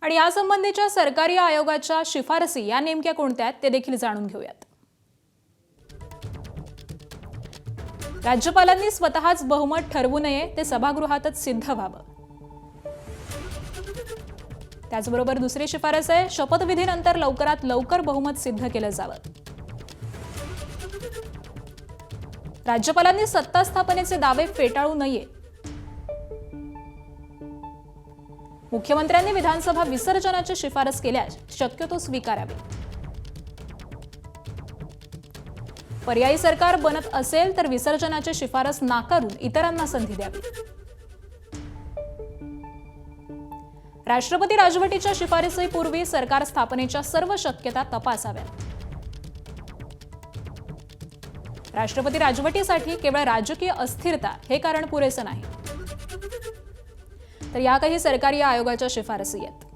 आणि यासंबंधीच्या सरकारी आयोगाच्या शिफारसी या नेमक्या कोणत्या आहेत ते देखील जाणून घेऊयात। राज्यपालांनी स्वतःच बहुमत ठरवू नये, ते सभागृहातच सिद्ध व्हावं। त्याचबरोबर दुसरी शिफारस आहे, शपथविधीनंतर लवकरात लवकर बहुमत सिद्ध केलं जावं। राज्यपालांनी सत्ता स्थापनेचे दावे फेटाळू नये। मुख्यमंत्र्यांनी विधानसभा विसर्जनाची शिफारस केल्यास शक्यतो स्वीकारावी। पर्यायी सरकार बनत असेल तर विसर्जनाची शिफारस नाकारून इतरांना संधी द्यावी। राष्ट्रपती राजवटीच्या शिफारसीपूर्वी सरकार स्थापनेच्या सर्व शक्यता तपासाव्यात। राष्ट्रपती राजवटीसाठी केवळ राजकीय अस्थिरता हे कारण पुरेसं नाही। तर या काही सरकारी आयोगाच्या शिफारसी आहेत।